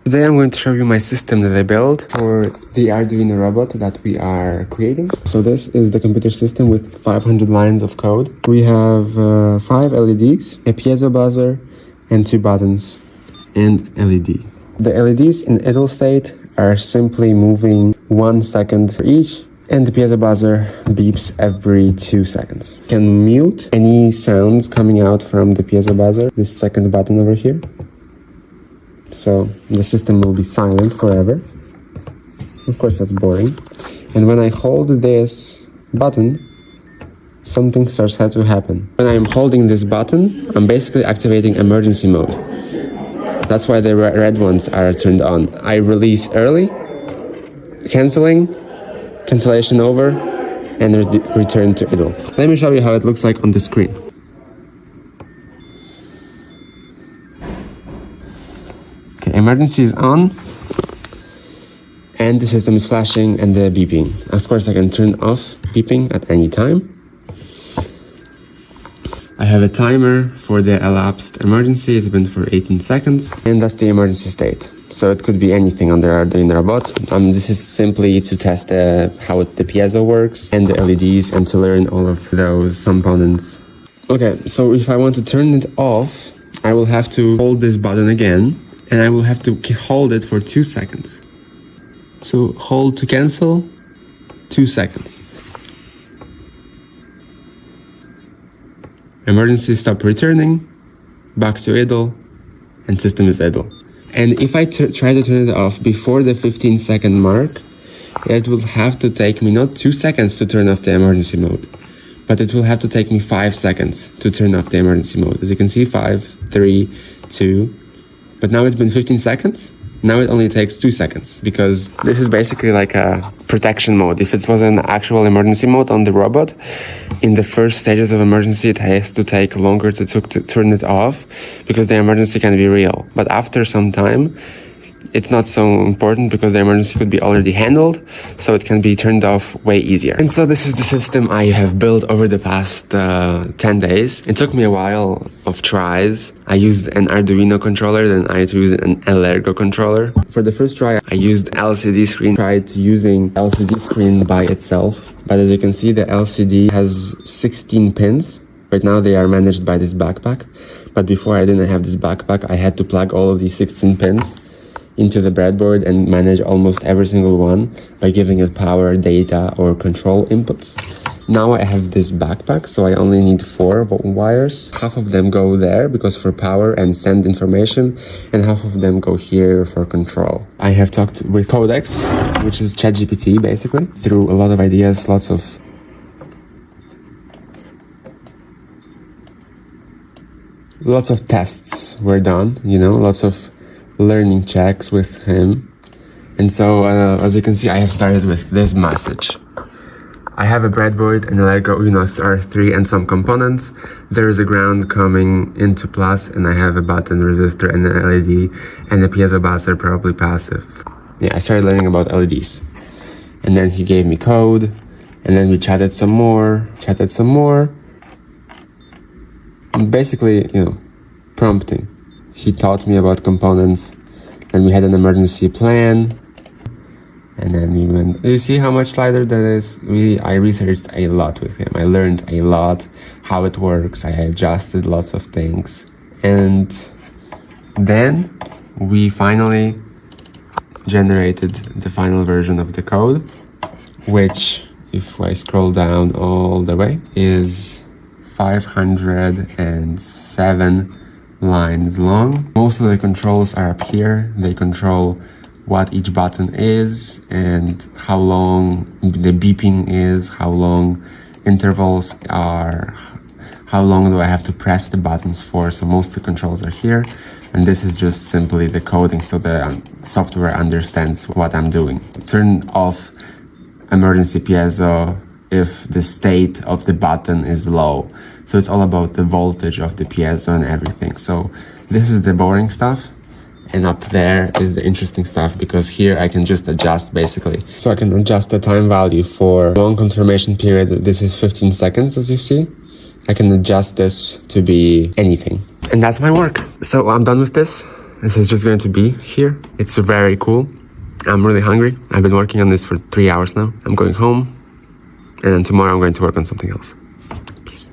Today I'm going to show you my system that I built for the Arduino robot that we are creating. So this is the computer system with 500 lines of code. We have 5 LEDs, a piezo buzzer, and 2 buttons, and LED. The LEDs in idle state are simply moving 1 second for each, and the piezo buzzer beeps every 2 seconds. You can mute any sounds coming out from the piezo buzzer, this second button over here. So the system will be silent forever. Of course, that's boring. And when I hold this button, something starts to happen. When I'm holding this button, I'm basically activating emergency mode. That's why the red ones are turned on. I release early, cancellation over, and return to idle. Let me show you how it looks like on the screen. Okay, emergency is on, and the system is flashing and the beeping. Of course, I can turn off beeping at any time. I have a timer for the elapsed emergency. It's been for 18 seconds, and that's the emergency state. So it could be anything on the Arduino robot. This is simply to test how the piezo works and the LEDs and to learn all of those components. Okay, so if I want to turn it off, I will have to hold this button again, and I will have to hold it for 2 seconds. So hold to cancel, 2 seconds. Emergency stop returning, back to idle, and system is idle. And if I try to turn it off before the 15-second mark, it will have to take me not 2 seconds to turn off the emergency mode, but it will have to take me 5 seconds to turn off the emergency mode. As you can see, 5, 3, 2, but now it's been 15 seconds. Now it only takes 2 seconds, because this is basically like a protection mode. If it was an actual emergency mode on the robot, in the first stages of emergency, it has to take longer to turn it off, because the emergency can be real. But after some time, it's not so important, because the emergency could be already handled, so it can be turned off way easier. And so this is the system I have built over the past 10 days. It took me a while of tries. I used an Arduino controller, then I used an Aleck controller. For the first try, I used LCD screen. Tried using LCD screen by itself, but as you can see, the LCD has 16 pins. Right now they are managed by this backpack, but before I didn't have this backpack, I had to plug all of these 16 pins into the breadboard and manage almost every single one by giving it power, data, or control inputs. Now I have this backpack, so I only need 4 wires. Half of them go there because for power and send information, and half of them go here for control. I have talked with Codex, which is ChatGPT basically, through a lot of ideas, lots of tests were done, lots of learning checks with him. And so as you can see, I have started with this message. I have a breadboard and an Arduino R3 and some components. There is a ground coming into plus, and I have a button, resistor, and an LED, and a piezo buzzer, probably passive. Yeah, I started learning about LEDs. And then he gave me code, and then we chatted some more. And basically, prompting. He taught me about components, and we had an emergency plan, and then we went. You see how much lighter that is? I researched a lot with him. I learned a lot how it works. I adjusted lots of things, and then we finally generated the final version of the code, which, if I scroll down all the way, is 507 lines long. Most of the controls are up here. They control what each button is and how long the beeping is, how long intervals are, how long do I have to press the buttons for. So most of the controls are here, and this is just simply the coding, so the software understands what I'm doing. Turn off emergency piezo if the state of the button is low. So it's all about the voltage of the piezo and everything. So this is the boring stuff, and up there is the interesting stuff, because here I can just adjust basically. So I can adjust the time value for long confirmation period. This is 15 seconds, as you see. I can adjust this to be anything. And that's my work. So I'm done with this. This is just going to be here. It's very cool. I'm really hungry. I've been working on this for 3 hours now. I'm going home, and then tomorrow I'm going to work on something else.